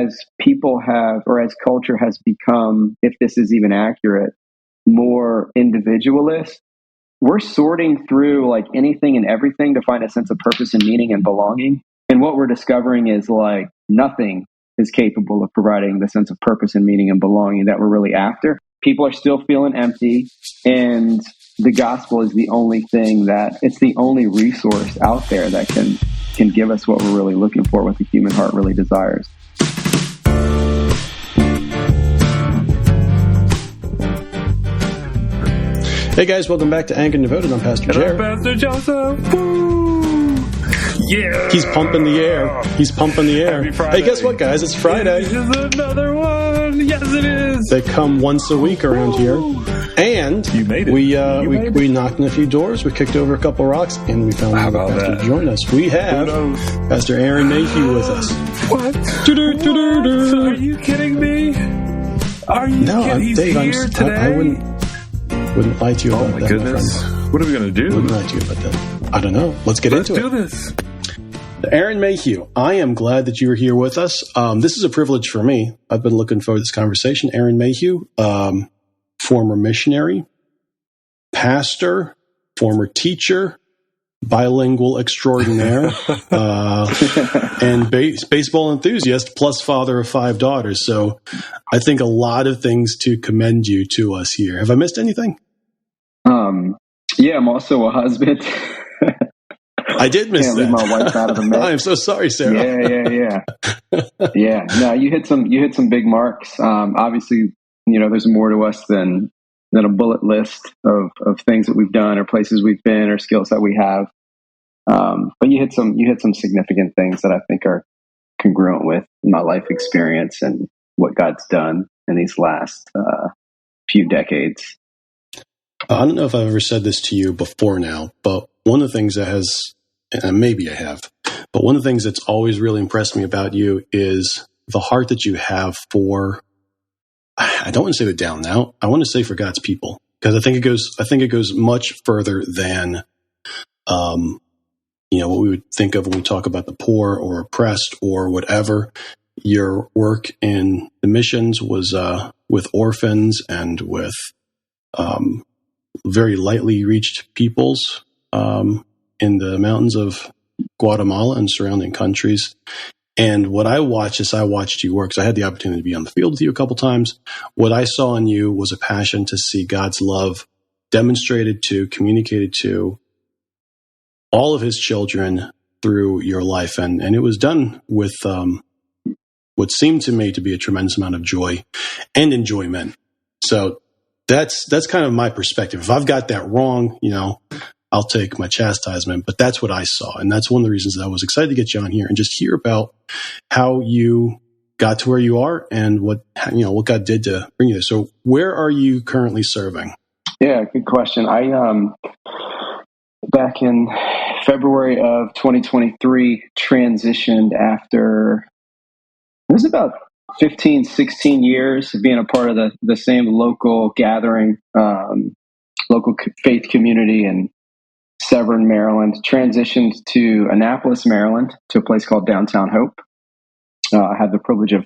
as people have, or as culture has become, if this is even accurate, more individualist, we're sorting through like anything and everything to find a sense of purpose and meaning and belonging. And what we're discovering is like nothing is capable of providing the sense of purpose and meaning and belonging that we're really after. People are still feeling empty, and the gospel is the only thing it's the only resource out there that can give us what we're really looking for, what the human heart really desires. Hey guys, welcome back to Anchored and Devoted. I'm Pastor Jared. Pastor Joseph. Woo! Yeah. He's pumping the air. Hey, guess what, guys? It's Friday. This is another one. Yes, it is. They come once a week around here. And you made it. We knocked on a few doors. We kicked over a couple rocks, and we found a pastor to join us. We have Pastor Aaron Mayhew with us. What? Are you kidding me? Are you kidding? Dave, today? I wouldn't lie to you about that. Oh my goodness. My friend. What are we going to do? Wouldn't lie to you about that. I don't know. Let's get into it. Let's do this. Aaron Mayhew, I am glad that you are here with us. This is a privilege for me. I've been looking forward to this conversation. Aaron Mayhew, former missionary, pastor, former teacher, bilingual extraordinaire, and baseball enthusiast, plus father of 5 daughters. So I think a lot of things to commend you to us here. Have I missed anything? Yeah, I'm also a husband. I did miss Can't that. leave my wife out of the mix. I am so sorry, Sarah. Yeah. No, you hit some big marks. Obviously, there's more to us than a bullet list of things that we've done or places we've been or skills that we have. But you hit some significant things that I think are congruent with my life experience and what God's done in these last few decades. I don't know if I've ever said this to you before now, but one of the things that has, and maybe I have, but one of the things that's always really impressed me about you is the heart that you have for, I don't want to say the down and out, I want to say for God's people, because I think it goes much further than, what we would think of when we talk about the poor or oppressed or whatever. Your work in the missions was with orphans and with very lightly reached peoples in the mountains of Guatemala and surrounding countries. And what I watched you work, because I had the opportunity to be on the field with you a couple times. What I saw in you was a passion to see God's love demonstrated to, communicated to all of his children through your life. And it was done with what seemed to me to be a tremendous amount of joy and enjoyment. So that's kind of my perspective. If I've got that wrong, I'll take my chastisement, but that's what I saw. And that's one of the reasons that I was excited to get you on here and just hear about how you got to where you are and what God did to bring you there. So where are you currently serving? Yeah, good question. I, back in February of 2023, transitioned after, it was about 15, 16 years of being a part of the same local gathering, local faith community in Severn, Maryland. Transitioned to Annapolis, Maryland, to a place called Downtown Hope. I had the privilege of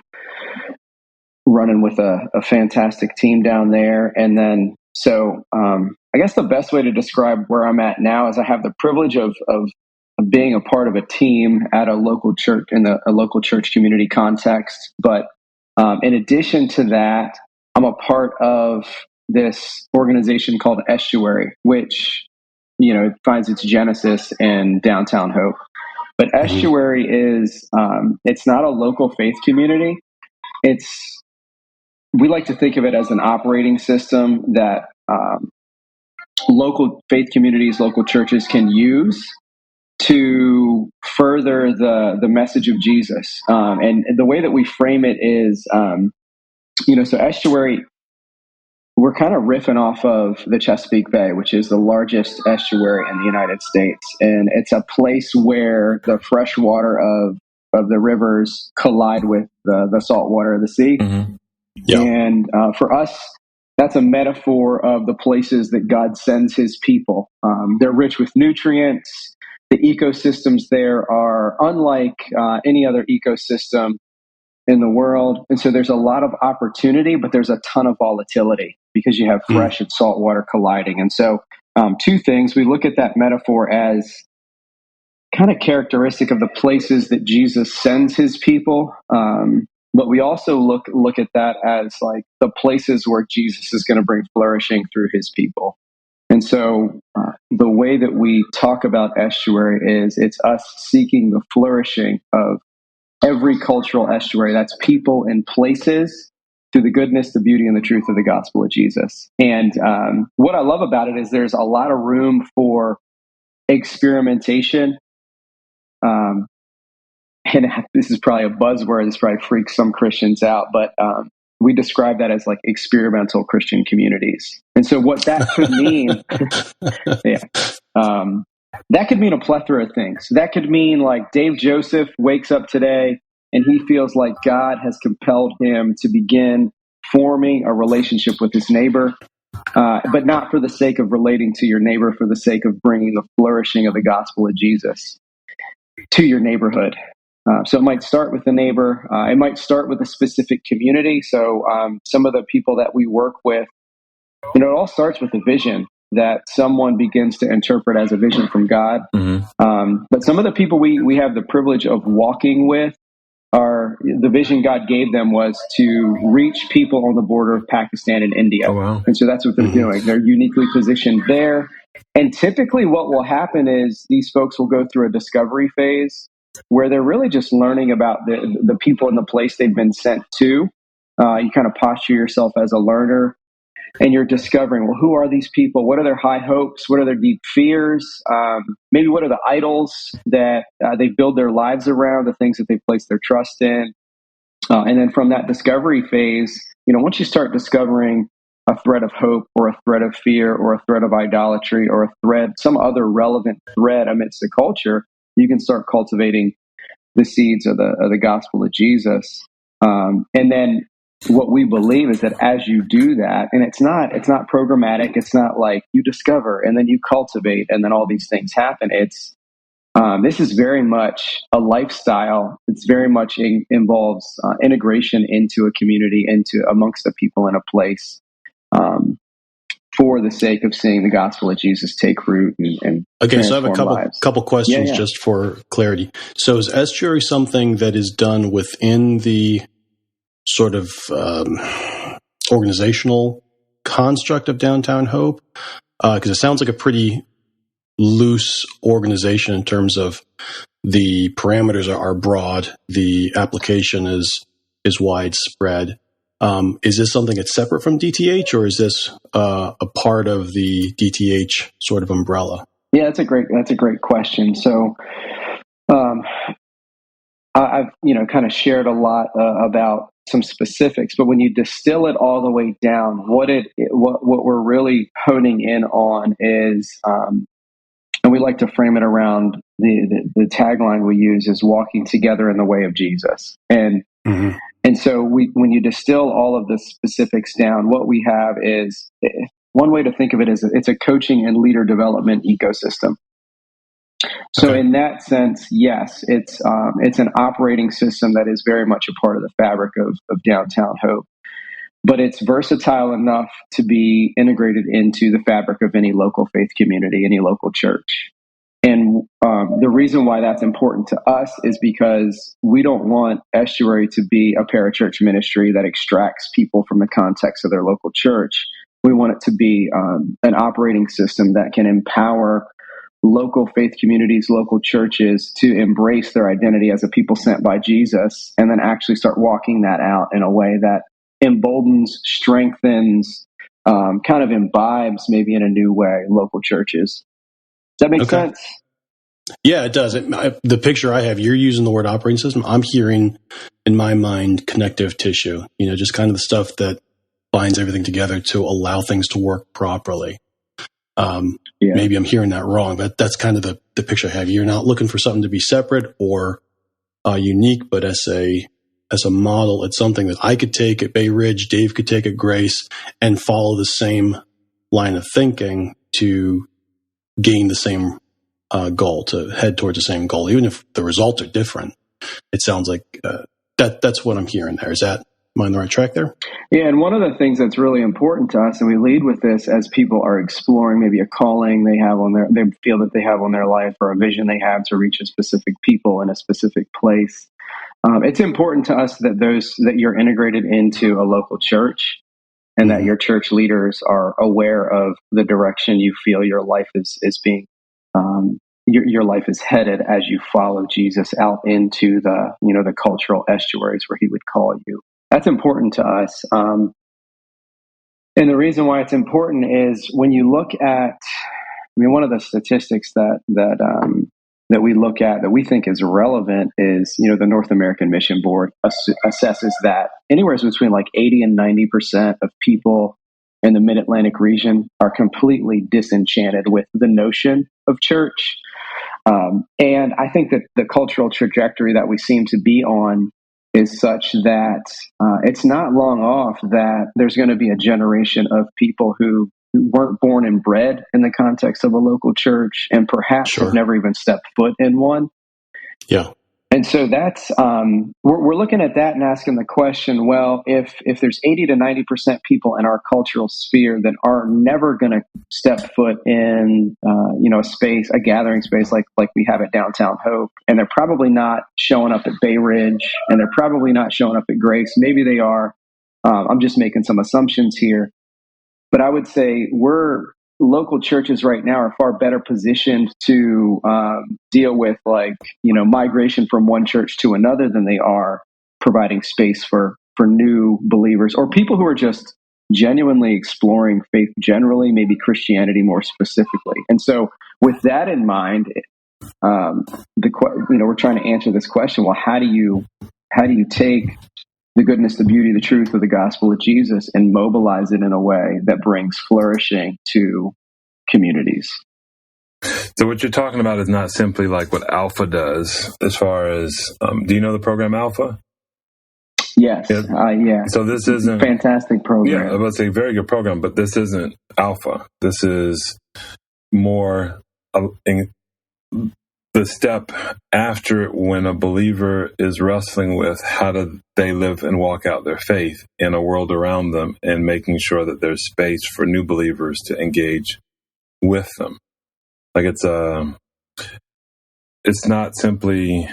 running with a fantastic team down there. And then, so I guess the best way to describe where I'm at now is I have the privilege of being a part of a team at a local church in a local church community context. But in addition to that, I'm a part of this organization called Estuary, which, it finds its genesis in Downtown Hope. But Estuary is, it's not a local faith community. We like to think of it as an operating system that local faith communities, local churches can use to further the message of Jesus. And the way that we frame it is, so Estuary, we're kind of riffing off of the Chesapeake Bay, which is the largest estuary in the United States. And it's a place where the fresh water of the rivers collide with the salt water of the sea. Mm-hmm. Yeah. And for us, that's a metaphor of the places that God sends his people. They're rich with nutrients. The ecosystems there are unlike any other ecosystem in the world. And so there's a lot of opportunity, but there's a ton of volatility because you have fresh and salt water colliding. And so two things, we look at that metaphor as kind of characteristic of the places that Jesus sends his people. But we also look at that as like the places where Jesus is going to bring flourishing through his people. And so the way that we talk about Estuary is it's us seeking the flourishing of every cultural estuary. That's people and places through the goodness, the beauty, and the truth of the gospel of Jesus. And what I love about it is there's a lot of room for experimentation. And this is probably a buzzword. This probably freaks some Christians out, but we describe that as like experimental Christian communities. And so what that could mean, that could mean a plethora of things. That could mean like Dave Joseph wakes up today and he feels like God has compelled him to begin forming a relationship with his neighbor, but not for the sake of relating to your neighbor, for the sake of bringing the flourishing of the gospel of Jesus to your neighborhood. So it might start with the neighbor. It might start with a specific community. So some of the people that we work with, it all starts with a vision that someone begins to interpret as a vision from God. But some of the people we have the privilege of walking with the vision God gave them was to reach people on the border of Pakistan and India. Oh, wow. And so that's what they're doing. They're uniquely positioned there. And typically what will happen is these folks will go through a discovery phase where they're really just learning about the people in the place they've been sent to. You kind of posture yourself as a learner, and you're discovering, well, who are these people? What are their high hopes? What are their deep fears? Maybe what are the idols that they build their lives around, the things that they place their trust in? And then from that discovery phase, once you start discovering a thread of hope or a thread of fear or a thread of idolatry or a thread, some other relevant thread amidst the culture, you can start cultivating the seeds of the gospel of Jesus. And then what we believe is that as you do that, and it's not programmatic, it's not like you discover and then you cultivate and then all these things happen. This is very much a lifestyle. It's very much involves integration into a community, amongst the people in a place, for the sake of seeing the gospel of Jesus take root and okay. So I have a couple questions Yeah. just for clarity. So is Estuary something that is done within the sort of organizational construct of Downtown Hope? Because it sounds like a pretty loose organization in terms of the parameters are broad, the application is widespread. Is this something that's separate from DTH, or is this a part of the DTH sort of umbrella? Yeah, that's a great question. So, I've kind of shared a lot about some specifics, but when you distill it all the way down, what we're really honing in on is, and we like to frame it around the tagline we use is walking together in the way of Jesus. And so when you distill all of the specifics down, what we have is, one way to think of it is it's a coaching and leader development ecosystem. So in that sense, yes, it's an operating system that is very much a part of the fabric of Downtown Hope, but it's versatile enough to be integrated into the fabric of any local faith community, any local church. And the reason why that's important to us is because we don't want Estuary to be a parachurch ministry that extracts people from the context of their local church. We want it to be an operating system that can empower local faith communities, local churches to embrace their identity as a people sent by Jesus, and then actually start walking that out in a way that emboldens, strengthens, kind of imbibes maybe in a new way local churches. Does that make sense? Yeah, it does. The picture I have, you're using the word operating system. I'm hearing in my mind connective tissue, just kind of the stuff that binds everything together to allow things to work properly. Maybe I'm hearing that wrong, but that's kind of the picture I have. You're not looking for something to be separate or unique, but as a model, it's something that I could take at Bay Ridge, Dave could take at Grace, and follow the same line of thinking to gain the same goal, to head towards the same goal, even if the results are different. It sounds like That's what I'm hearing there. Am I on the right track there? Yeah, and one of the things that's really important to us, and we lead with this as people are exploring maybe a calling they feel that they have on their life, or a vision they have to reach a specific people in a specific place. It's important to us that you're integrated into a local church, and that your church leaders are aware of the direction you feel your life is being, your life is headed as you follow Jesus out into the cultural estuaries where he would call you. That's important to us. And the reason why it's important is when you look at, one of the statistics that we look at that we think is relevant is, the North American Mission Board assesses that anywhere between like 80 and 90% of people in the Mid-Atlantic region are completely disenchanted with the notion of church. And I think that the cultural trajectory that we seem to be on is such that it's not long off that there's going to be a generation of people who weren't born and bred in the context of a local church, and perhaps have never even stepped foot in one. Yeah. And so that's we're looking at that and asking the question: well, if there's 80 to 90% people in our cultural sphere that are never going to step foot in a gathering space like we have at Downtown Hope, and they're probably not showing up at Bay Ridge, and they're probably not showing up at Grace. Maybe they are. I'm just making some assumptions here, but I would say local churches right now are far better positioned to deal with migration from one church to another than they are providing space for new believers or people who are just genuinely exploring faith generally, maybe Christianity more specifically. And so with that in mind, we're trying to answer this question. Well, how do you take the goodness, the beauty, the truth of the gospel of Jesus and mobilize it in a way that brings flourishing to communities? So what you're talking about is not simply like what Alpha does as far as, do you know the program Alpha? Yes. Yeah. So this isn't fantastic program. Yeah, I would say very good program, but this isn't Alpha. This is more the step after, when a believer is wrestling with how do they live and walk out their faith in a world around them, and making sure that there's space for new believers to engage with them. Like it's not simply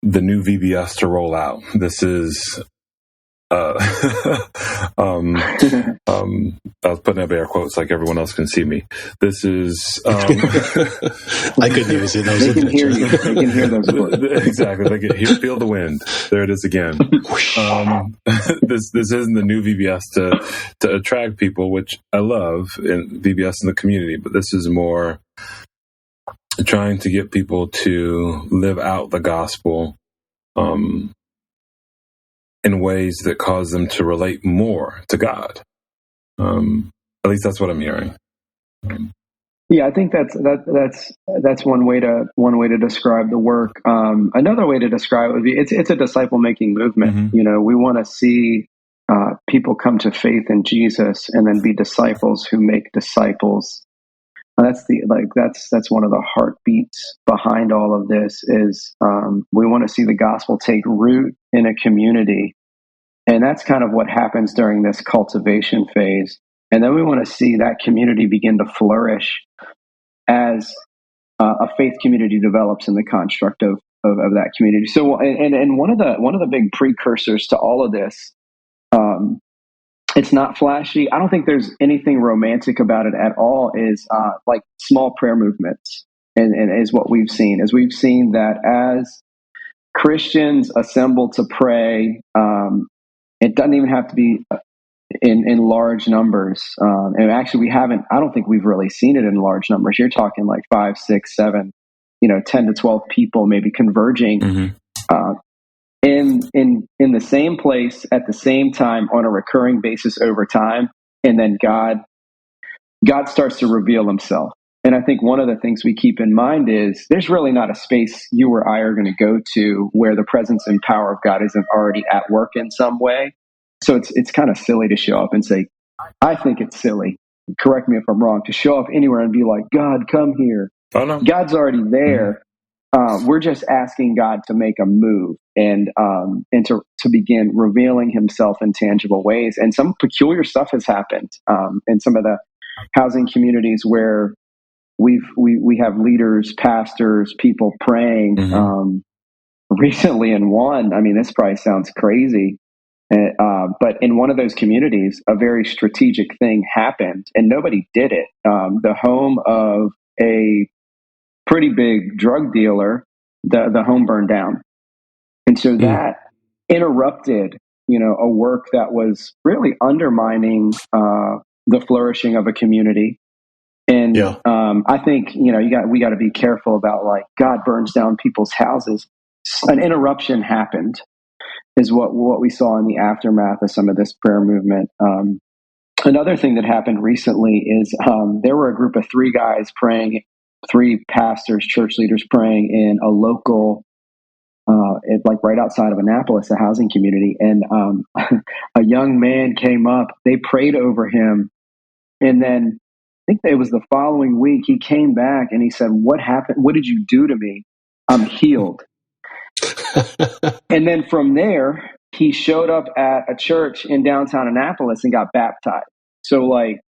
the new VBS to roll out. This is I was putting up air quotes like everyone else can see me. This is I couldn't even see those. They can hear you. They can hear those words. Exactly. They can feel the wind. There it is again. This isn't the new VBS to attract people, which I love in VBS in the community, but this is more trying to get people to live out the gospel in ways that cause them to relate more to God. At least that's what I'm hearing. Yeah, I think that's one way to describe the work. Another way to describe it would be it's a disciple making movement. Mm-hmm. We want to see people come to faith in Jesus and then be disciples who make disciples. That's one of the heartbeats behind all of this. Is we want to see the gospel take root in a community, and that's kind of what happens during this cultivation phase. And then we want to see that community begin to flourish as a faith community develops in the construct of that community. So, and one of the big precursors to all of this, it's not flashy. I don't think there's anything romantic about it at all. Is like small prayer movements, and is what we've seen. As we've seen that as Christians assemble to pray, it doesn't even have to be in large numbers. And actually, I don't think we've really seen it in large numbers. You're talking like 5, 6, 7, 10 to 12 people maybe converging. Mm-hmm. In the same place at the same time on a recurring basis over time, and then God starts to reveal himself. And I think one of the things we keep in mind is there's really not a space you or I are going to go to where the presence and power of God isn't already at work in some way. So it's kind of silly to show up and say, I think it's silly, correct me if I'm wrong, to show up anywhere and be like, God, come here. Oh, no. God's already there. we're just asking God to make a move and to begin revealing Himself in tangible ways. And some peculiar stuff has happened in some of the housing communities where we have leaders, pastors, people praying. Recently, in one, I mean, this probably sounds crazy, but in one of those communities, a very strategic thing happened, and nobody did it. The home of a pretty big drug dealer, the home burned down. And so that interrupted, a work that was really undermining the flourishing of a community. And I think, we got to be careful about, like, God burns down people's houses. An interruption happened is what we saw in the aftermath of some of this prayer movement. Another thing that happened recently is there were a group of three guys praying, three pastors, church leaders praying in a local, like right outside of Annapolis, a housing community. And a young man came up, they prayed over him. And then I think it was the following week, he came back and he said, "What happened? What did you do to me? I'm healed." And then from there, he showed up at a church in downtown Annapolis and got baptized. So, like,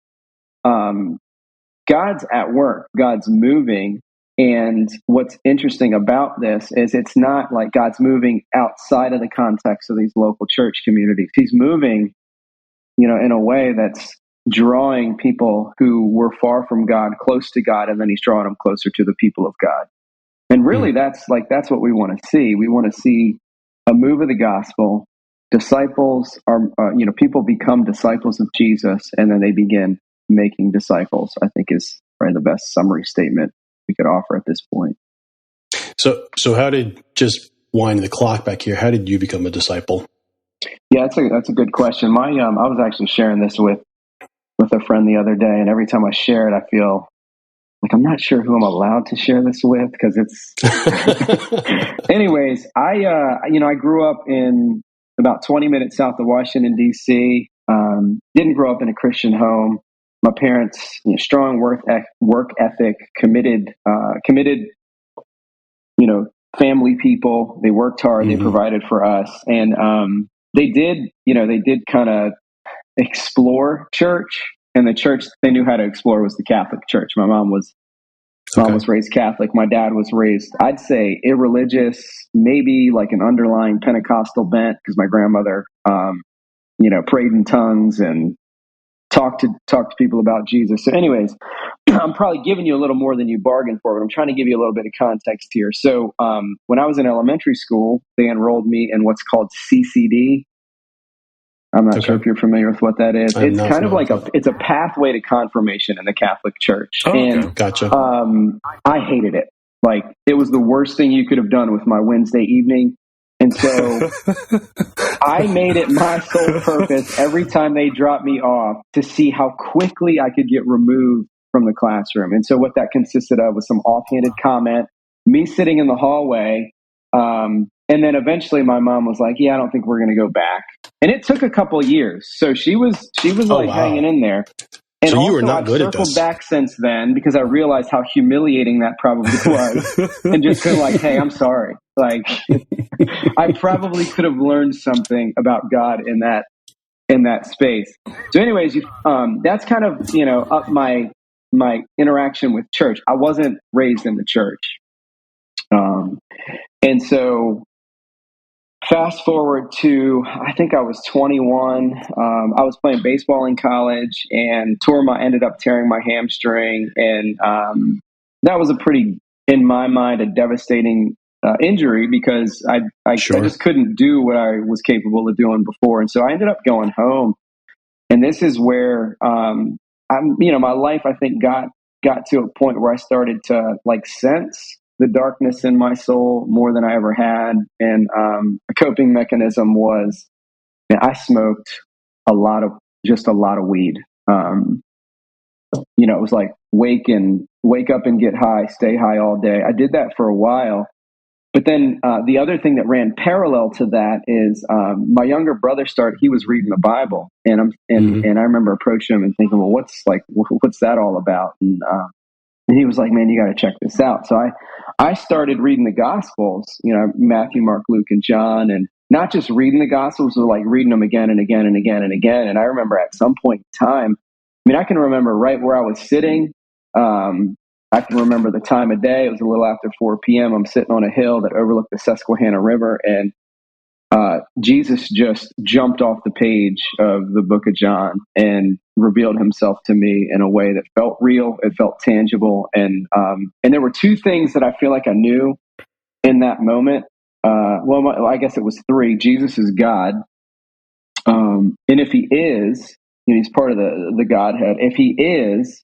God's at work, God's moving. And what's interesting about this is it's not like God's moving outside of the context of these local church communities. He's moving, in a way that's drawing people who were far from God close to God, and then He's drawing them closer to the people of God. And really, that's what we want to see. We want to see a move of the gospel. Disciples are, people become disciples of Jesus, and then they begin making disciples, I think is probably the best summary statement we could offer at this point. So how did, just wind the clock back here, how did you become a disciple? Yeah, that's a good question. I was actually sharing this with a friend the other day, and every time I share it, I feel like I'm not sure who I'm allowed to share this with, because it's. Anyways, I grew up in about 20 minutes south of Washington, D.C. Didn't grow up in a Christian home. My parents, strong work ethic, committed, family people. They worked hard. They provided for us, and they did kind of explore church. And the church they knew how to explore was the Catholic Church. My mom was raised Catholic. My dad was raised, I'd say, irreligious, maybe like an underlying Pentecostal bent, because my grandmother, prayed in tongues and talked to people about Jesus. So anyways, I'm probably giving you a little more than you bargained for, but I'm trying to give you a little bit of context here. So when I was in elementary school, they enrolled me in what's called CCD. I'm not sure if you're familiar with what that is. It's kind of like it's a pathway to confirmation in the Catholic Church. Oh, and gotcha. I hated it. Like, it was the worst thing you could have done with my Wednesday evening. And so I made it my sole purpose every time they dropped me off to see how quickly I could get removed from the classroom. And so what that consisted of was some offhanded comment, me sitting in the hallway, and then eventually my mom was like, "Yeah, I don't think we're going to go back." And it took a couple of years. So she was hanging in there. And so you were not I've good at this. circled back since then, because I realized how humiliating that probably was. And just been like, "Hey, I'm sorry." Like, I probably could have learned something about God in that space. So anyways, that's kind of, up my interaction with church. I wasn't raised in the church. And so fast forward to, I think I was 21. I was playing baseball in college and ended up tearing my hamstring. And that was in my mind, a devastating injury, because I just couldn't do what I was capable of doing before. And so I ended up going home. And this is where my life, I think, got to a point where I started to sense the darkness in my soul more than I ever had. And a coping mechanism was, I smoked a lot of weed. It was like wake up and get high, stay high all day. I did that for a while. But then the other thing that ran parallel to that is my younger brother he was reading the Bible, and I remember approaching him and thinking, well, what's that all about? And And he was like, man, you got to check this out. So I started reading the Gospels, Matthew, Mark, Luke, and John, and not just reading the Gospels, but like reading them again and again and again and again. And I remember at some point in time, I can remember right where I was sitting. I can remember the time of day. It was a little after 4 p.m. I'm sitting on a hill that overlooked the Susquehanna River, and Jesus just jumped off the page of the book of John and revealed himself to me in a way that felt real. It felt tangible. And there were two things that I feel like I knew in that moment. I guess it was three. Jesus is God. And if he is, he's part of the Godhead. If he is,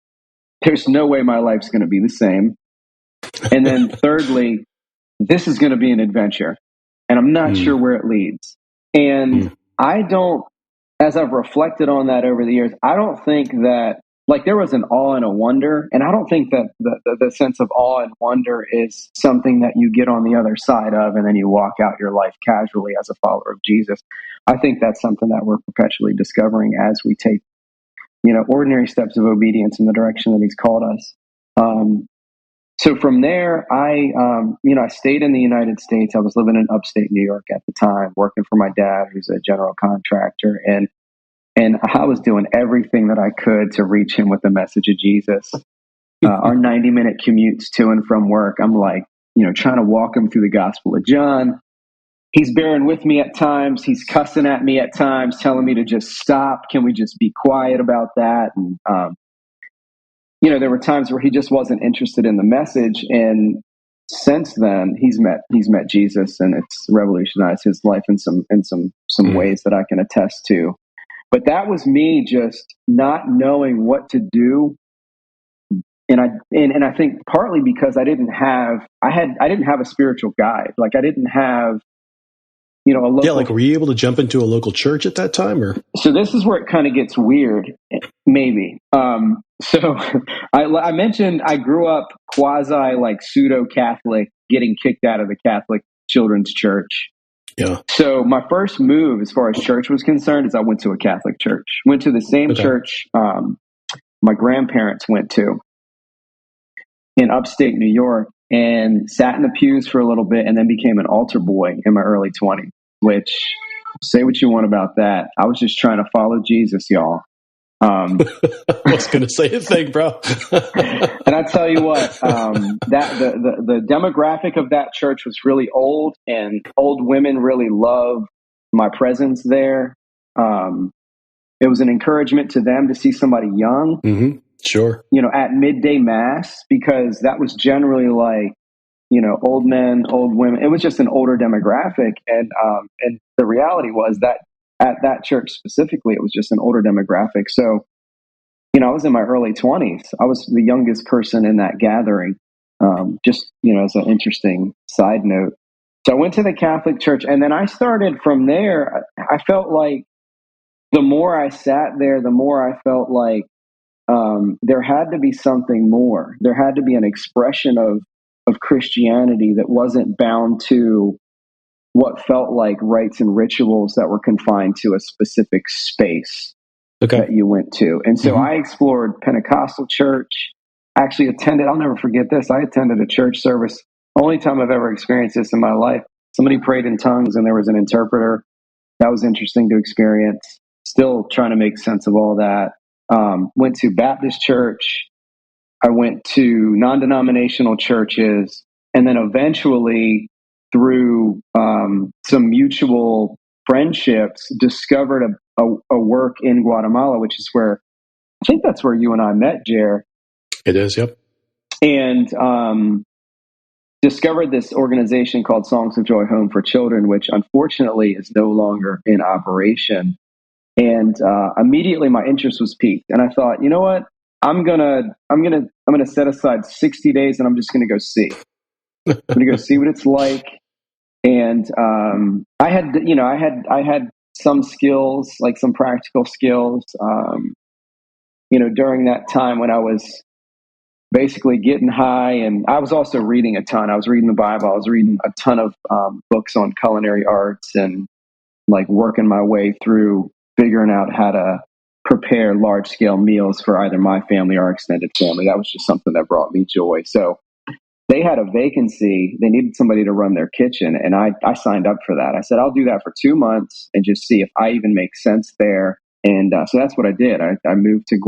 there's no way my life's going to be the same. And then thirdly, this is going to be an adventure, and I'm not sure where it leads. And I don't, as I've reflected on that over the years, I don't think that, like, there was an awe and a wonder, and I don't think that the sense of awe and wonder is something that you get on the other side of and then you walk out your life casually as a follower of Jesus. I think that's something that we're perpetually discovering as we take, ordinary steps of obedience in the direction that he's called us. So from there, I stayed in the United States. I was living in upstate New York at the time, working for my dad, who's a general contractor. And I was doing everything that I could to reach him with the message of Jesus. Our 90-minute commutes to and from work, I'm like, trying to walk him through the Gospel of John. He's bearing with me at times. He's cussing at me at times, telling me to just stop. Can we just be quiet about that? And, there were times where he just wasn't interested in the message. And since then, he's met Jesus, and it's revolutionized his life in some ways that I can attest to. But that was me just not knowing what to do. And I think partly because I didn't have a spiritual guide. Like, I didn't have, a local. Yeah, like, were you able to jump into a local church at that time, or? So this is where it kind of gets weird, maybe. So I mentioned I grew up quasi, like, pseudo Catholic, getting kicked out of the Catholic children's church. Yeah. So my first move, as far as church was concerned, is I went to a Catholic church. Went to the same church my grandparents went to in upstate New York, and sat in the pews for a little bit, and then became an altar boy in my early 20s, which, say what you want about that. I was just trying to follow Jesus, y'all. I was going to say a thing, bro. And I tell you what, that the demographic of that church was really old, and old women really loved my presence there. It was an encouragement to them to see somebody young. Mm-hmm. Sure. At midday mass, because that was generally like, old men, old women. It was just an older demographic. And the reality was that at that church specifically, it was just an older demographic. So, I was in my early 20s. I was the youngest person in that gathering, just, as an interesting side note. So I went to the Catholic church, and then I started from there. I felt like the more I sat there, the more I felt like there had to be something more. There had to be an expression of Christianity that wasn't bound to what felt like rites and rituals that were confined to a specific space that you went to. And so I explored Pentecostal church. Actually attended, I'll never forget this, I attended a church service, only time I've ever experienced this in my life. Somebody prayed in tongues and there was an interpreter. That was interesting to experience. Still trying to make sense of all that. Went to Baptist church. I went to non-denominational churches, and then eventually, through some mutual friendships, discovered a work in Guatemala, which is where, I think that's where you and I met, Jer. It is, yep. And discovered this organization called Songs of Joy Home for Children, which unfortunately is no longer in operation. And immediately my interest was piqued, and I thought, you know what? I'm gonna set aside 60 days, and I'm just gonna go see. I'm gonna go see what it's like. And I had some skills, like some practical skills. During that time when I was basically getting high, and I was also reading a ton. I was reading the Bible. I was reading a ton of books on culinary arts, and like working my way through figuring out how to prepare large scale meals for either my family or our extended family. That was just something that brought me joy. So they had a vacancy. They needed somebody to run their kitchen. And I signed up for that. I said, I'll do that for 2 months and just see if I even make sense there. And so that's what I did. I moved to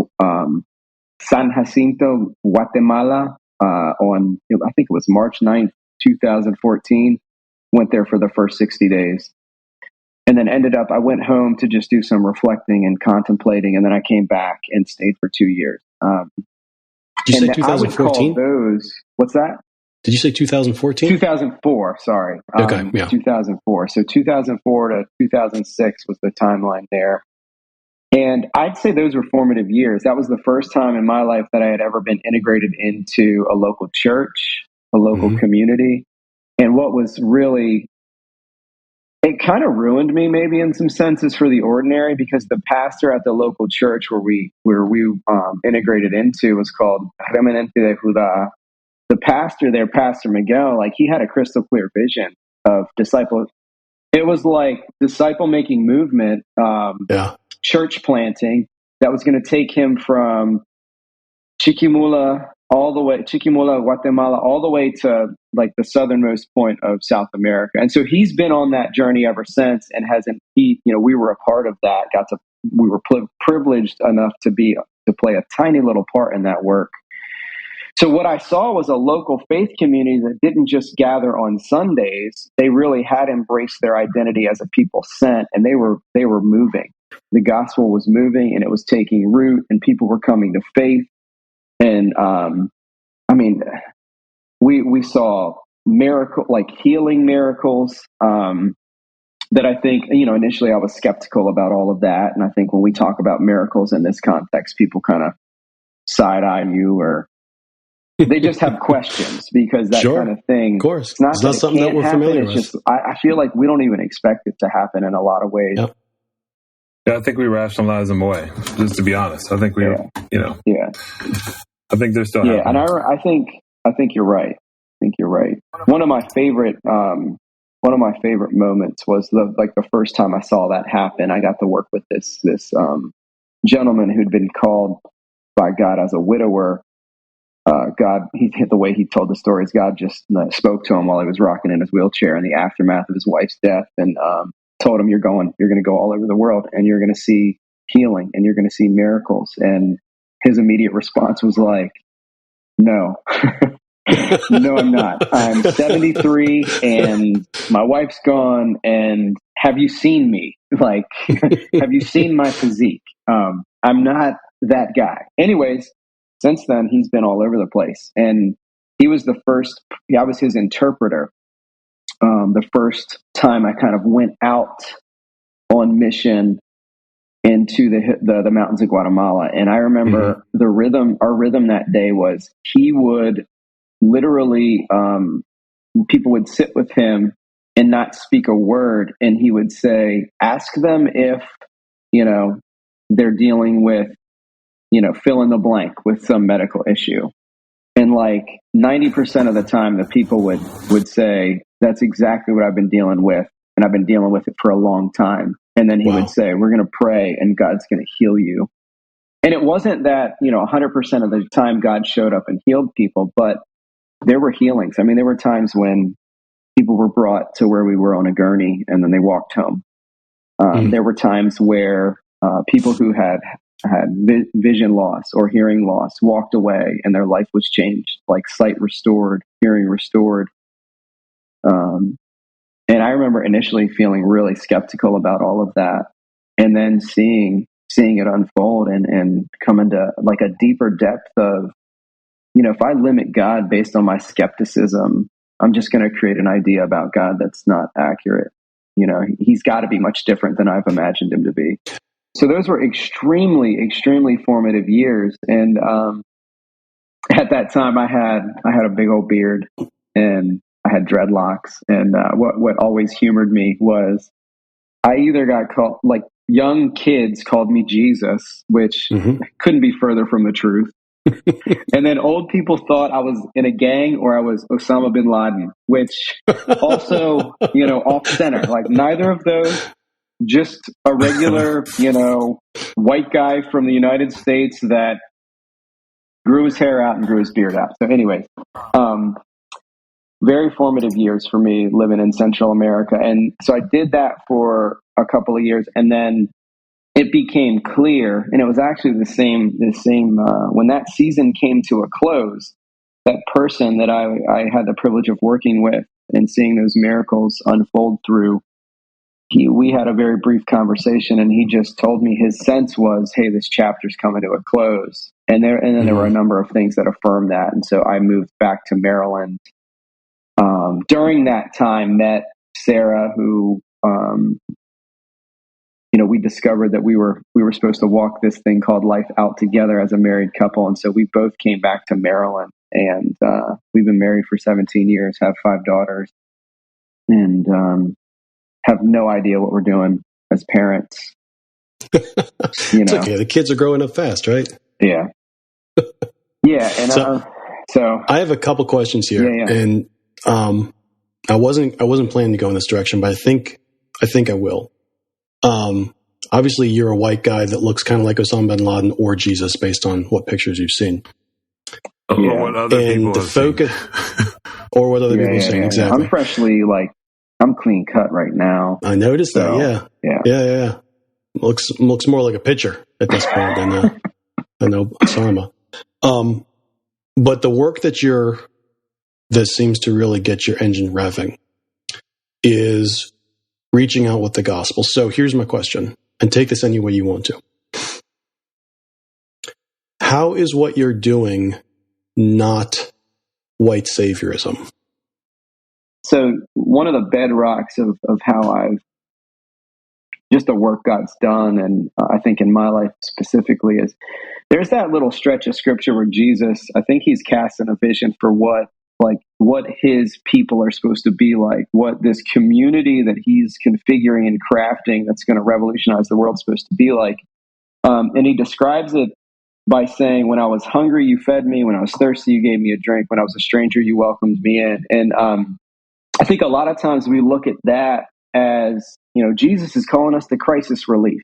San Jacinto, Guatemala on, I think it was March 9th, 2014. Went there for the first 60 days. And then I went home to just do some reflecting and contemplating. And then I came back and stayed for 2 years. Did you say 2014? What's that? Did you say 2014? 2004, sorry. Okay, yeah. 2004. So 2004 to 2006 was the timeline there. And I'd say those were formative years. That was the first time in my life that I had ever been integrated into a local church, a local community. And what was really, it kind of ruined me maybe in some senses for the ordinary, because the pastor at the local church where we integrated into was called Remanente de Judá. The pastor there, Pastor Miguel, like he had a crystal clear vision of disciple. It was like disciple making movement, church planting that was going to take him from Chiquimula, Guatemala, all the way to like the southernmost point of South America. And so he's been on that journey ever since, and we were a part of that. We were privileged enough to play a tiny little part in that work. So what I saw was a local faith community that didn't just gather on Sundays. They really had embraced their identity as a people sent, and they were moving. The gospel was moving, and it was taking root, and people were coming to faith. And we saw healing miracles. That I think, initially I was skeptical about all of that, and I think when we talk about miracles in this context, people kind of side eye you, or they just have questions, because that kind of thing. Of course. It's not something that we're familiar with. I feel like we don't even expect it to happen in a lot of ways. Yep. Yeah, I think we rationalize them away, just to be honest. I think I think they're still happening. And I think you're right. One of my favorite moments was the first time I saw that happen. I got to work with this gentleman who'd been called by God as a widower. The way he told the stories, God just spoke to him while he was rocking in his wheelchair in the aftermath of his wife's death, and told him, you're going to go all over the world, and you're going to see healing, and you're going to see miracles. And his immediate response was like, no, no, I'm not. I'm 73 and my wife's gone. And have you seen me? Like, have you seen my physique? I'm not that guy. Anyways, since then, he's been all over the place. And he was I was his interpreter. The first time I kind of went out on mission into the mountains of Guatemala. And I remember our rhythm that day was he would literally, people would sit with him and not speak a word. And he would say, ask them if, they're dealing with, fill in the blank with some medical issue. And like 90% of the time, the people would say, that's exactly what I've been dealing with. And I've been dealing with it for a long time. And then he would say, we're going to pray and God's going to heal you. And it wasn't that, 100% of the time God showed up and healed people, but there were healings. I mean, there were times when people were brought to where we were on a gurney and then they walked home. There were times where people who had vision loss or hearing loss walked away and their life was changed, like sight restored, hearing restored. And I remember initially feeling really skeptical about all of that, and then seeing it unfold and come into like a deeper depth of, if I limit God based on my skepticism, I'm just going to create an idea about God that's not accurate. He's got to be much different than I've imagined him to be. So those were extremely, extremely formative years. And at that time, I had a big old beard and I had dreadlocks. And what always humored me was I either got called, like young kids called me Jesus, which couldn't be further from the truth. And then old people thought I was in a gang or I was Osama bin Laden, which also, off center. Like neither of those just a regular, white guy from the United States that grew his hair out and grew his beard out. So anyways, very formative years for me living in Central America. And so I did that for a couple of years, and then it became clear, and it was actually the same, when that season came to a close, that person that I had the privilege of working with and seeing those miracles unfold through, we had a very brief conversation, and he just told me his sense was, hey, this chapter's coming to a close. And then there were a number of things that affirmed that. And so I moved back to Maryland. During that time, met Sarah, who, we discovered that we were supposed to walk this thing called life out together as a married couple. And so we both came back to Maryland, and we've been married for 17 years, have 5 daughters, and have no idea what we're doing as parents. It's okay. The kids are growing up fast, right? Yeah. Yeah. And so I have a couple questions here, and I wasn't planning to go in this direction, but I think I will. Obviously, you're a white guy that looks kind of like Osama bin Laden or Jesus, based on what pictures you've seen. Or what other people have seen. Or what other people have seen, exactly. I'm freshly, I'm clean cut right now. I noticed that, yeah. Looks more like a pitcher at this point than Osama. But the work that seems to really get your engine revving is reaching out with the gospel. So here's my question, and take this any way you want to. How is what you're doing not white saviorism? So one of the bedrocks of how just the work God's done, and I think in my life specifically, is there's that little stretch of scripture where Jesus, I think he's casting a vision for what his people are supposed to be like, what this community that he's configuring and crafting that's going to revolutionize the world is supposed to be like. And he describes it by saying, when I was hungry, you fed me. When I was thirsty, you gave me a drink. When I was a stranger, you welcomed me in. And I think a lot of times we look at that as, Jesus is calling us to crisis relief,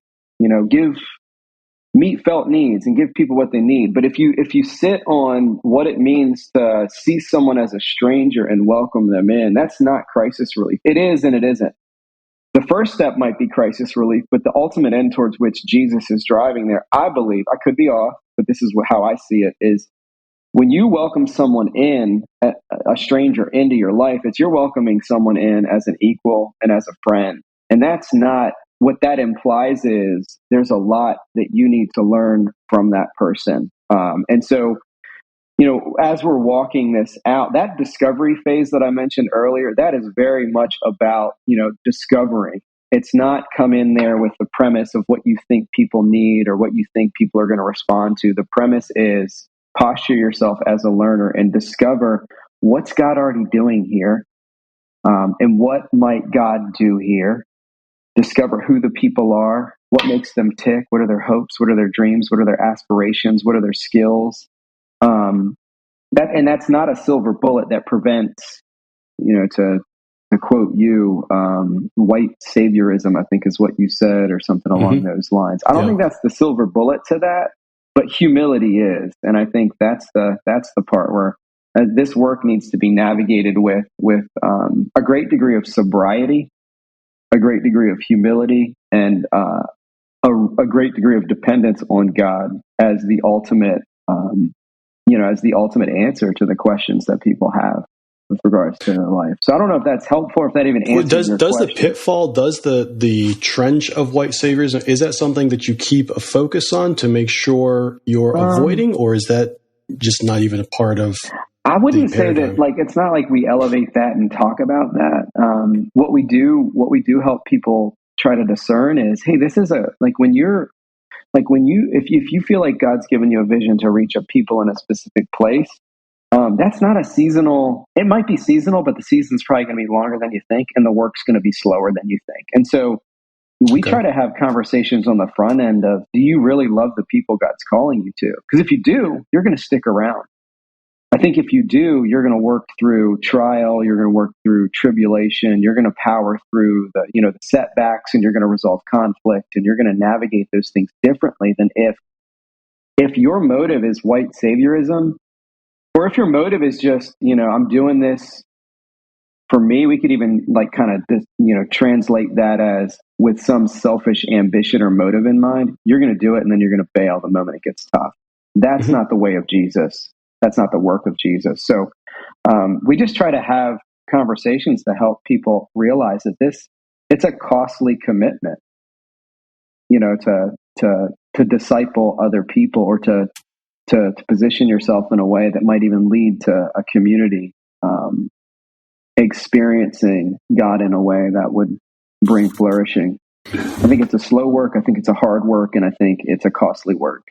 meet felt needs and give people what they need. But if you sit on what it means to see someone as a stranger and welcome them in, that's not crisis relief. It is and it isn't. The first step might be crisis relief, but the ultimate end towards which Jesus is driving there, I believe, I could be off, but this is how I see it, is when you welcome someone in, a stranger into your life, it's you're welcoming someone in as an equal and as a friend. And that's not, what that implies is there's a lot that you need to learn from that person. And so, as we're walking this out, that discovery phase that I mentioned earlier, that is very much about, discovering. It's not come in there with the premise of what you think people need or what you think people are going to respond to. The premise is posture yourself as a learner and discover what's God already doing here, and what might God do here. Discover who the people are, what makes them tick, what are their hopes, what are their dreams, what are their aspirations, what are their skills. That's not a silver bullet that prevents, to quote you, white saviorism, I think is what you said, or something along those lines. I don't think that's the silver bullet to that, but humility is. And I think that's the part where this work needs to be navigated with a great degree of sobriety, a great degree of humility, and a great degree of dependence on God as the ultimate, answer to the questions that people have with regards to their life. So I don't know if that's helpful, or if that even answers your question. The pitfall, does the trench of white saviorism, is that something that you keep a focus on to make sure you're avoiding, or is that just not even a part of? I wouldn't say that, it's not like we elevate that and talk about that. What we do help people try to discern is, hey, this is if you feel like God's given you a vision to reach a people in a specific place, that's not a seasonal, it might be seasonal, but the season's probably going to be longer than you think, and the work's going to be slower than you think. And so we try to have conversations on the front end of, do you really love the people God's calling you to? Because if you do, you're going to stick around. I think if you do, you're going to work through trial, you're going to work through tribulation, you're going to power through the setbacks, and you're going to resolve conflict, and you're going to navigate those things differently than if your motive is white saviorism, or if your motive is just, I'm doing this for me. We could even translate that as with some selfish ambition or motive in mind. You're going to do it, and then you're going to bail the moment it gets tough. That's not the way of Jesus. That's not the work of Jesus. So we just try to have conversations to help people realize that it's a costly commitment, to disciple other people, or to position yourself in a way that might even lead to a community experiencing God in a way that would bring flourishing. I think it's a slow work. I think it's a hard work, and I think it's a costly work.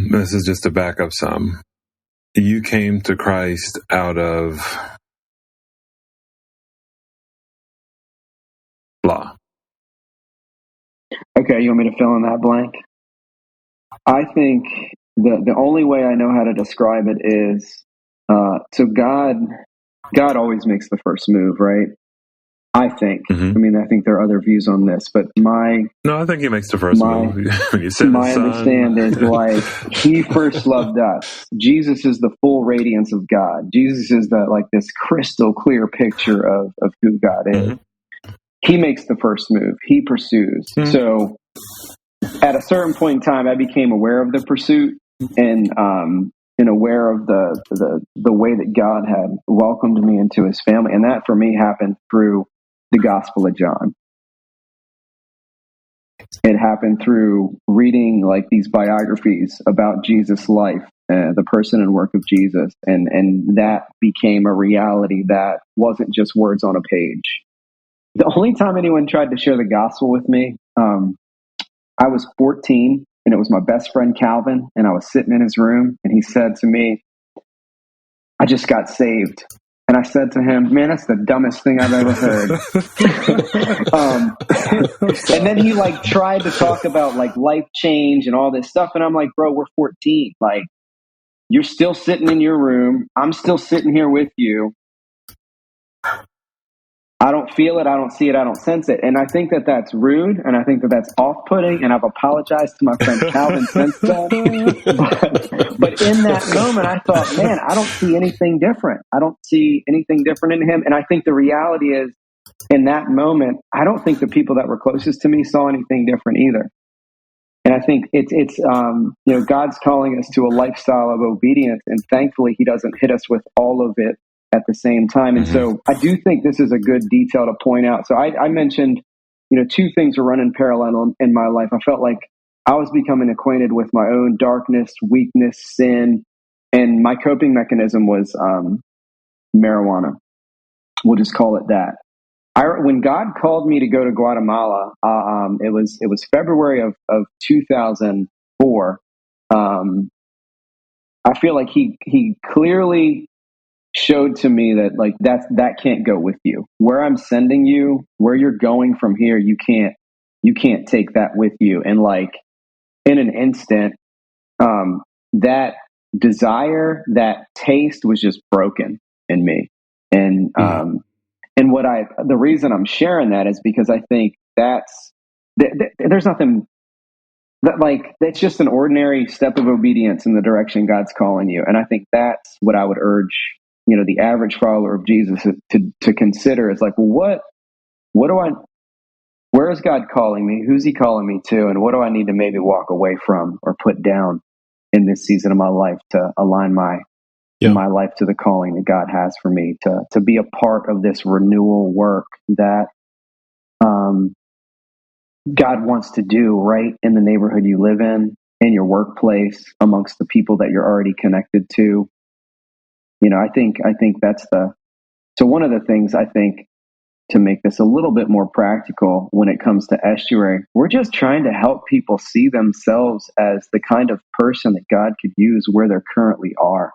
This is just to back up some. You came to Christ out of blah. Okay, you want me to fill in that blank? I think the only way I know how to describe it is, so God always makes the first move, right? I think. Mm-hmm. I mean, I think there are other views on this, but I think he makes the first move. When you send my understanding is he first loved us. Jesus is the full radiance of God. Jesus is this crystal clear picture of who God is. Mm-hmm. He makes the first move. He pursues. Mm-hmm. So at a certain point in time, I became aware of the pursuit and aware of the way that God had welcomed me into his family. And that for me happened through the Gospel of John. It happened through reading these biographies about Jesus' life, the person and work of Jesus. And that became a reality that wasn't just words on a page. The only time anyone tried to share the gospel with me, I was 14, and it was my best friend Calvin, and I was sitting in his room, and he said to me, "I just got saved." And I said to him, "Man, that's the dumbest thing I've ever heard." And then he tried to talk about life change and all this stuff. And I'm like, "Bro, we're 14. You're still sitting in your room. I'm still sitting here with you. I don't feel it. I don't see it. I don't sense it." And I think that that's rude. And I think that that's off-putting. And I've apologized to my friend Calvin since then. But in that moment, I thought, man, I don't see anything different. I don't see anything different in him. And I think the reality is, in that moment, I don't think the people that were closest to me saw anything different either. And I think it's God's calling us to a lifestyle of obedience. And thankfully, he doesn't hit us with all of it at the same time. And so I do think this is a good detail to point out. So I mentioned, two things were running parallel in my life. I felt like I was becoming acquainted with my own darkness, weakness, sin, and my coping mechanism was marijuana. We'll just call it that. When God called me to go to Guatemala, it was February of 2004. I feel like he clearly showed to me that that can't go with you. Where I'm sending you, where you're going from here, you can't take that with you. And in an instant, that desire, that taste was just broken in me. And and the reason I'm sharing that is because I think there's nothing that's just an ordinary step of obedience in the direction God's calling you. And I think that's what I would urge the average follower of Jesus to consider is where is God calling me? Who's he calling me to? And what do I need to maybe walk away from or put down in this season of my life to align my life to the calling that God has for me to be a part of this renewal work that God wants to do right in the neighborhood you live in your workplace, amongst the people that you're already connected to. I think that's so one of the things I think to make this a little bit more practical when it comes to Estuary, we're just trying to help people see themselves as the kind of person that God could use where they currently are,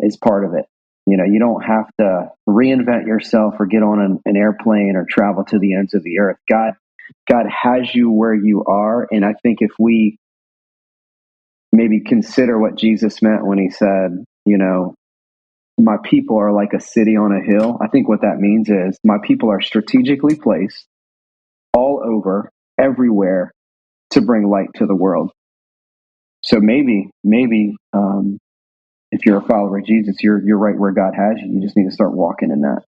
is part of it. You don't have to reinvent yourself or get on an airplane or travel to the ends of the earth. God has you where you are. And I think if we maybe consider what Jesus meant when he said, my people are like a city on a hill. I think what that means is my people are strategically placed all over, everywhere, to bring light to the world. So maybe, if you're a follower of Jesus, you're right where God has you. You just need to start walking in that.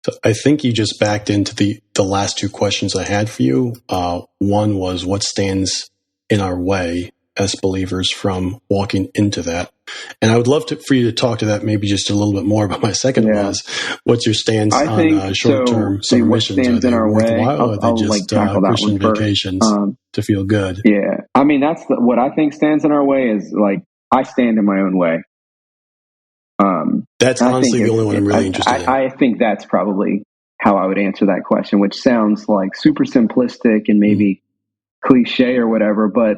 So I think you just backed into the last two questions I had for you. One was what stands in our way as believers from walking into that. And I would love for you to talk to that maybe just a little bit more. But my second was, what's your stance on short-term summer missions? Are they worthwhile, or are they just Christian vacations to feel good? Yeah. I mean, that's what I think stands in our way is I stand in my own way. That's honestly the only one I'm really interested in. I think that's probably how I would answer that question, which sounds like super simplistic and maybe cliche or whatever, but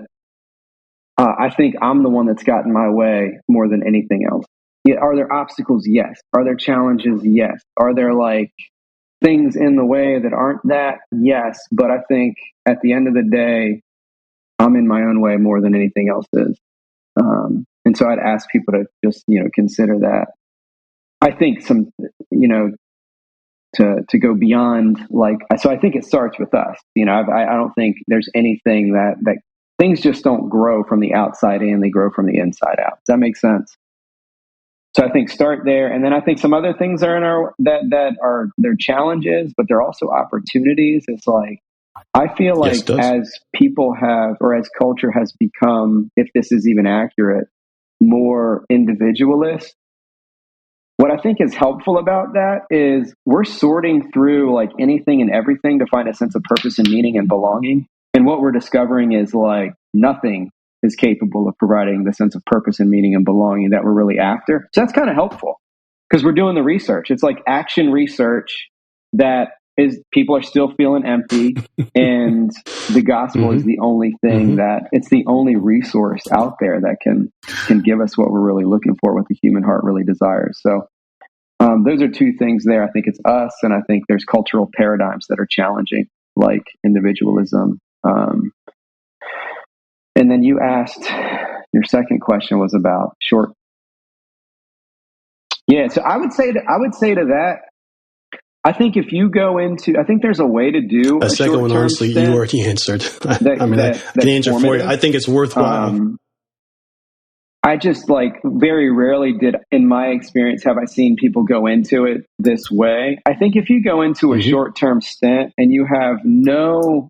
I think I'm the one that's gotten my way more than anything else. Yeah, are there obstacles? Yes. Are there challenges? Yes. Are there things in the way that aren't that? Yes. But I think at the end of the day, I'm in my own way more than anything else is. And so I'd ask people to just, consider that. I think to go beyond so I think it starts with us. I don't think there's anything that things just don't grow from the outside in, they grow from the inside out. Does that make sense? So I think start there. And then I think some other things are they're challenges, but they're also opportunities. It's I feel like as people have, or as culture has become, if this is even accurate, more individualist, what I think is helpful about that is we're sorting through anything and everything to find a sense of purpose and meaning and belonging. And what we're discovering is nothing is capable of providing the sense of purpose and meaning and belonging that we're really after. So that's kind of helpful because we're doing the research. It's action research that is people are still feeling empty, and the gospel is the only thing it's the only resource out there that can give us what we're really looking for, what the human heart really desires. So those are two things there. I think it's us, and I think there's cultural paradigms that are challenging, like individualism. And then you asked, your second question was about short. Yeah, so I would say to that, I think if you go into, I think there's a way to do a second one. Honestly, you already answered. I can answer for you. I think it's worthwhile. I just very rarely in my experience, have I seen people go into it this way. I think if you go into a short-term stint and you have no,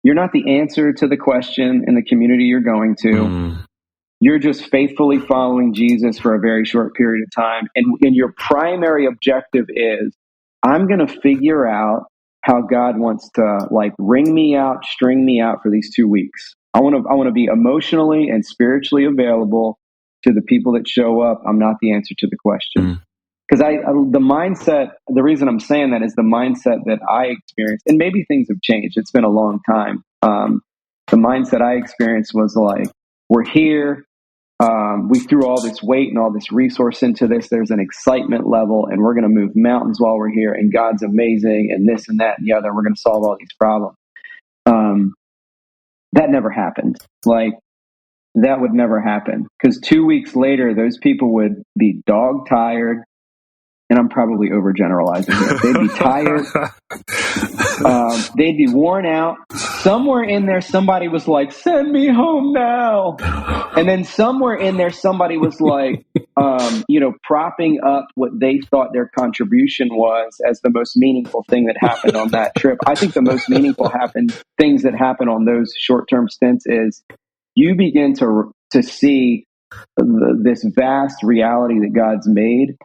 you're not the answer to the question in the community you're going to. You're just faithfully following Jesus for a very short period of time. And your primary objective is, I'm going to figure out how God wants to ring me out, string me out for these 2 weeks. I want to be emotionally and spiritually available to the people that show up. I'm not the answer to the question. Because the mindset, the reason I'm saying that is the mindset that I experienced, and maybe things have changed. It's been a long time. The mindset I experienced was we're here. We threw all this weight and all this resource into this. There's an excitement level, and we're going to move mountains while we're here, and God's amazing, and this and that and the other. We're going to solve all these problems. That never happened. That would never happen, because 2 weeks later, those people would be dog tired. And I'm probably overgeneralizing here. They'd be tired. They'd be worn out. Somewhere in there, somebody was send me home now. And then somewhere in there, somebody was propping up what they thought their contribution was as the most meaningful thing that happened on that trip. I think the most meaningful things that happen on those short-term stints is you begin to see this vast reality that God's made.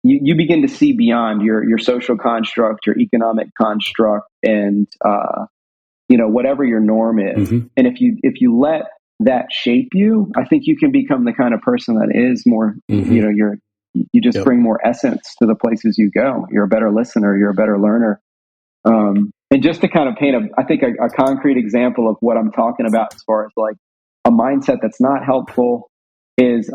You begin to see beyond your social construct, your economic construct, and whatever your norm is. And if you let that shape you, I think you can become the kind of person that is more. You just bring more essence to the places you go. You're a better listener. You're a better learner. And just to kind of paint a concrete example of what I'm talking about, as far as a mindset that's not helpful. is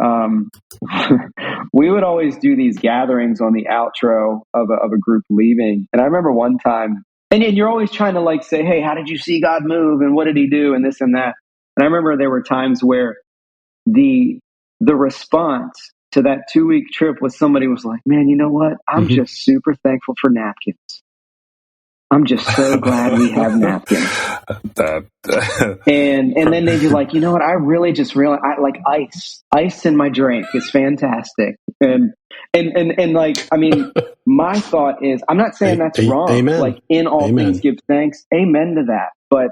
we would always do these gatherings on the outro of a group leaving. And I remember one time, and you're always trying to like say, hey, how did you see God move? And what did he do? And this and that. And I remember there were times where the response to that 2-week trip was somebody was like, man, you know what? I'm just super thankful for napkins. I'm just so glad we have napkins. and then they'd be like, you know what? I really just realized I like ice in my drink is fantastic. And like, I mean, my thought is, I'm not saying that's wrong. Amen. Like in all things, give thanks. Amen to that. But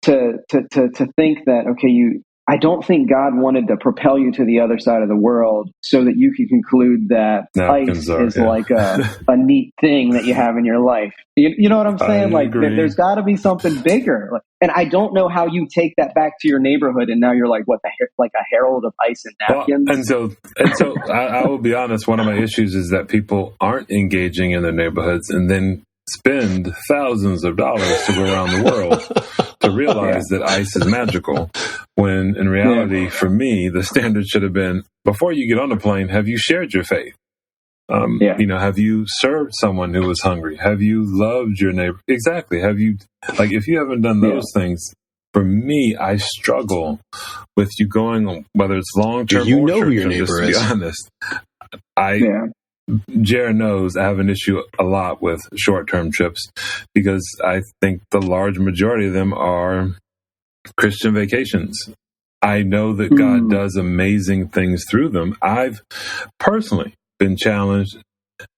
to think that, okay, I don't think God wanted to propel you to the other side of the world so that you can conclude that ice is like a neat thing that you have in your life. You know what I'm saying? Like there's got to be something bigger. And I don't know how you take that back to your neighborhood and now you're like, what, like a herald of ice and napkins? Well, and so I will be honest, one of my issues is that people aren't engaging in their neighborhoods and then spend thousands of dollars to go around the world to realize that ice is magical, when in reality, for me, the standard should have been, before you get on the plane, have you shared your faith? Have you served someone who was hungry? Have you loved your neighbor? Exactly. Have you, like, if you haven't done those things, for me, I struggle with you going on, whether it's long-term or short-term, who your neighbor is. To be honest. Jared knows I have an issue a lot with short-term trips because I think the large majority of them are Christian vacations. I know that God does amazing things through them. I've personally been challenged,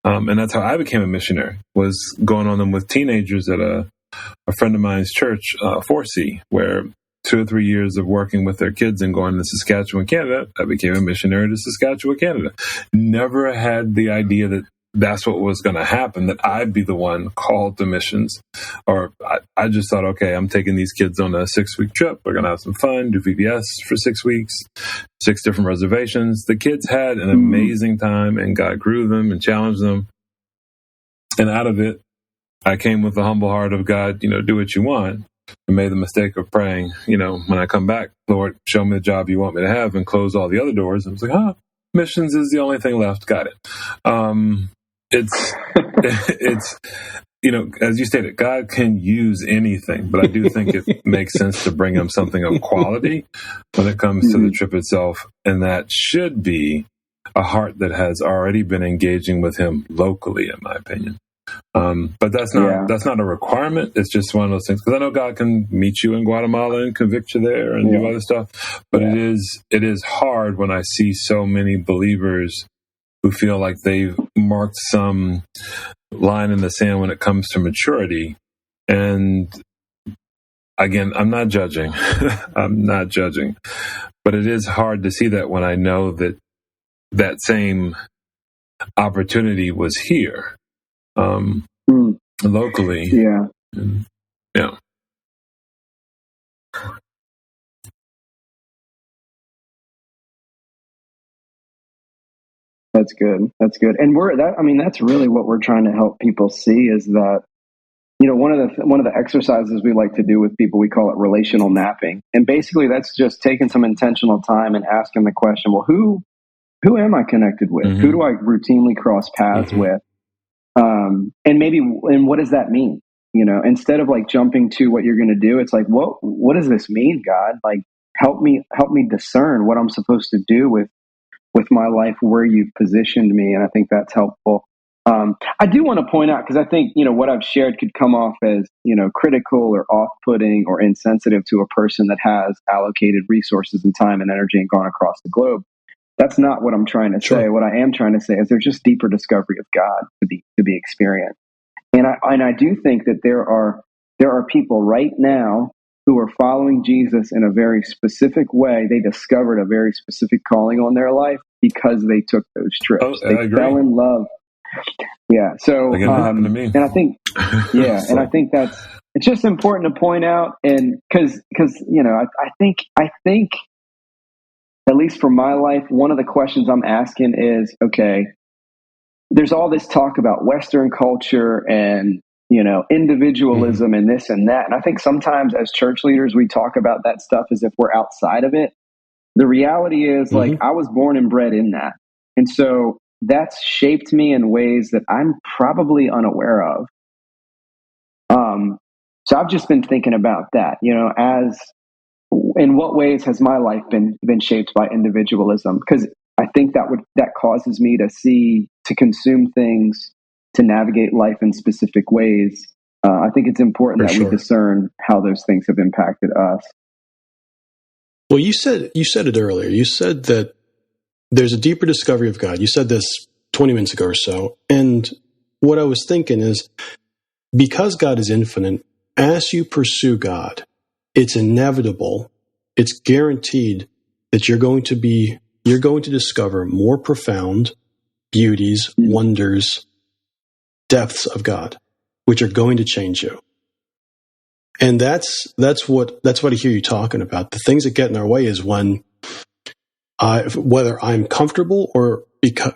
and that's how I became a missionary, was going on them with teenagers at a friend of mine's church, 4C, where 2 or 3 years of working with their kids and going to Saskatchewan, Canada, I became a missionary to Saskatchewan, Canada. Never had the idea that that's what was going to happen, that I'd be the one called to missions. Or I just thought, okay, I'm taking these kids on a 6-week trip. We're going to have some fun, do VBS for 6 weeks, 6 different reservations. The kids had an amazing time, and God grew them and challenged them. And out of it, I came with the humble heart of, God, do what you want. I made the mistake of praying, when I come back, Lord, show me the job you want me to have, and close all the other doors. And I was like, missions is the only thing left. Got it. It's, as you stated, God can use anything, but I do think it makes sense to bring him something of quality when it comes to the trip itself. And that should be a heart that has already been engaging with him locally, in my opinion. But that's not a requirement. It's just one of those things, because I know God can meet you in Guatemala and convict you there and do other stuff. But it is hard when I see so many believers who feel like they've marked some line in the sand when it comes to maturity. And again, I'm not judging. I'm not judging. But it is hard to see that when I know that that same opportunity was here. Locally. Yeah. That's good. That's good. And that's really what we're trying to help people see, is that, one of the exercises we like to do with people, we call it relational mapping. And basically that's just taking some intentional time and asking the question, well, who am I connected with? Who do I routinely cross paths with? And what does that mean? Instead of like jumping to what you're going to do, it's like, what does this mean, God? Like, help me discern what I'm supposed to do with my life, where you've positioned me. And I think that's helpful. I do want to point out, because I think, what I've shared could come off as, critical or off-putting or insensitive to a person that has allocated resources and time and energy and gone across the globe. That's not what I'm trying to say. What I am trying to say is there's just deeper discovery of God to be experienced. And I do think that there are people right now who are following Jesus in a very specific way. They discovered a very specific calling on their life because they took those trips. They fell in love. Yeah. So, and I think, and I think it's just important to point out, and because I think. At least for my life, one of the questions I'm asking is, okay, there's all this talk about Western culture and, individualism and this and that. And I think sometimes as church leaders, we talk about that stuff as if we're outside of it. The reality is, like, I was born and bred in that. And so that's shaped me in ways that I'm probably unaware of. So I've just been thinking about that, as in what ways has my life been shaped by individualism? Because I think that causes me to consume things, to navigate life in specific ways. I think it's important that we discern how those things have impacted us. Well, you said it earlier. You said that there's a deeper discovery of God. You said this 20 minutes ago or so. And what I was thinking is, because God is infinite, as you pursue God, it's inevitable, it's guaranteed that you're going to discover more profound beauties, wonders, depths of God, which are going to change you. And that's what I hear you talking about. The things that get in our way is when, whether I'm comfortable or because,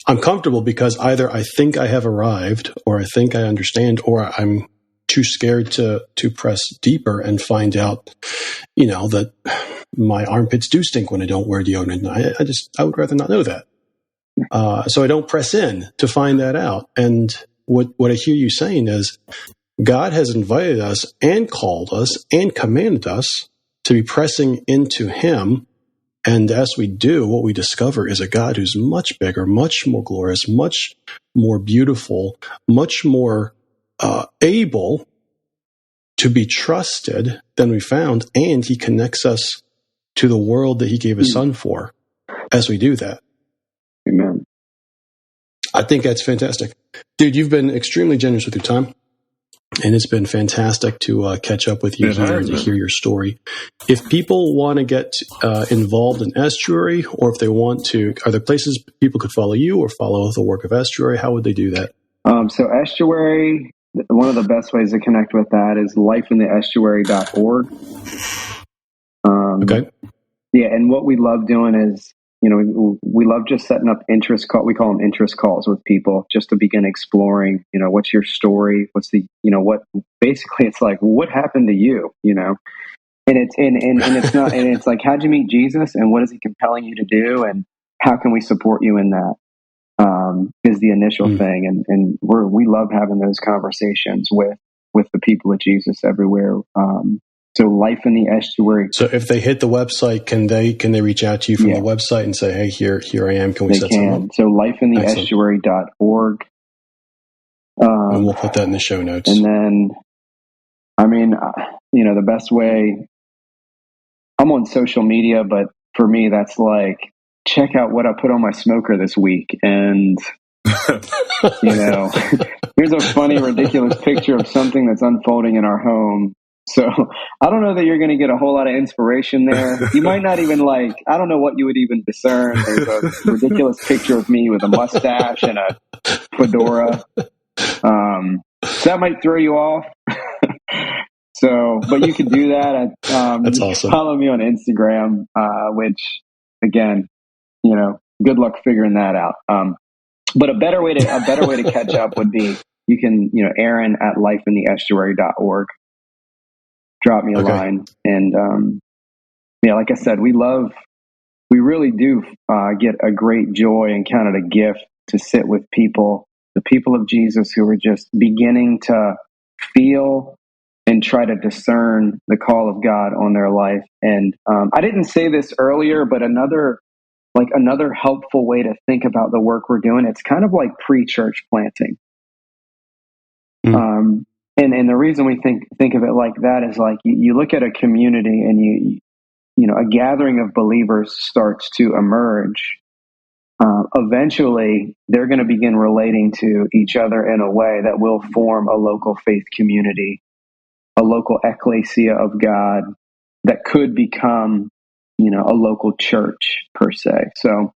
I'm comfortable because either I think I have arrived, or I think I understand, or I'm too scared to press deeper and find out, that my armpits do stink when I don't wear deodorant. I would rather not know that. So I don't press in to find that out. And what I hear you saying is, God has invited us and called us and commanded us to be pressing into Him. And as we do, what we discover is a God who's much bigger, much more glorious, much more beautiful, much more able to be trusted than we found. And He connects us to the world that He gave His Son for as we do that. Amen. I think that's fantastic. Dude, you've been extremely generous with your time. And it's been fantastic to catch up with you here and to hear your story. If people want to get involved in Estuary, or if they want to, are there places people could follow you or follow the work of Estuary? How would they do that? So Estuary, one of the best ways to connect with that is lifeintheestuary.org. Okay. Yeah, and what we love doing is, we love just setting up we call them interest calls with people, just to begin exploring, what's your story? What's basically it's like, what happened to you, and it's not, and it's like, how'd you meet Jesus, and what is He compelling you to do, and how can we support you in that? Is the initial thing. And we love having those conversations with the people of Jesus everywhere. So Life in the Estuary. So if they hit the website, can they reach out to you from the website and say, hey, here I am. Can we set something up? So lifeintheestuary.org. And we'll put that in the show notes. And then, the best way, I'm on social media, but for me, that's like, check out what I put on my smoker this week. And, here's a funny, ridiculous picture of something that's unfolding in our home. So I don't know that you're going to get a whole lot of inspiration there. You might not even I don't know what you would even discern. There's a ridiculous picture of me with a mustache and a fedora. So that might throw you off. But you can do that. That's awesome. Follow me on Instagram, which, again, good luck figuring that out. But a better way to catch up would be, you can, Aaron at lifeintheestuary.org. Drop me a line. And, like I said, we really do get a great joy and count it a gift to sit with people, the people of Jesus, who are just beginning to feel and try to discern the call of God on their life. And I didn't say this earlier, but another helpful way to think about the work we're doing, it's kind of like pre-church planting. And the reason we think of it like that is, like, you look at a community and a gathering of believers starts to emerge. Eventually, they're going to begin relating to each other in a way that will form a local faith community, a local ecclesia of God that could become, a local church per se. So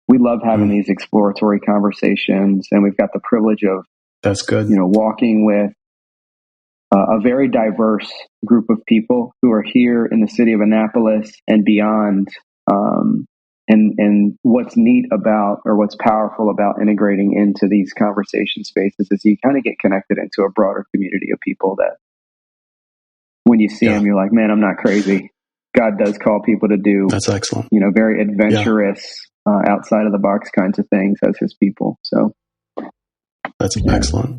we love having these exploratory conversations, and we've got the privilege of, that's good, walking with a very diverse group of people who are here in the city of Annapolis and beyond. And what's neat about, or what's powerful about integrating into these conversation spaces, is you kind of get connected into a broader community of people that when you see them, you're like, man, I'm not crazy. God does call people to do. That's excellent. Very adventurous, outside of the box kinds of things as His people. So that's excellent.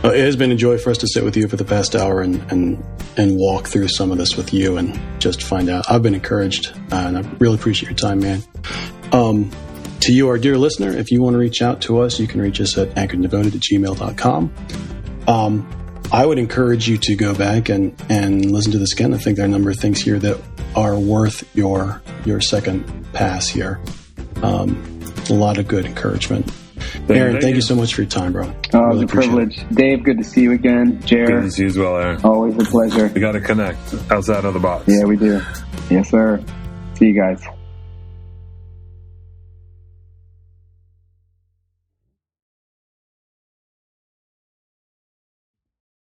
It has been a joy for us to sit with you for the past hour and walk through some of this with you and just find out. I've been encouraged, and I really appreciate your time, man. To you, our dear listener, if you want to reach out to us, you can reach us at anchoreddevoted@gmail.com. I would encourage you to go back and listen to this again. I think there are a number of things here that are worth your second pass here. A lot of good encouragement. Aaron, thank you so much for your time, bro. Really it's a privilege. Dave, good to see you again. Jared, good to see you as well, Aaron. Always a pleasure. We got to connect outside of the box. Yeah, we do. Yes, sir. See you guys.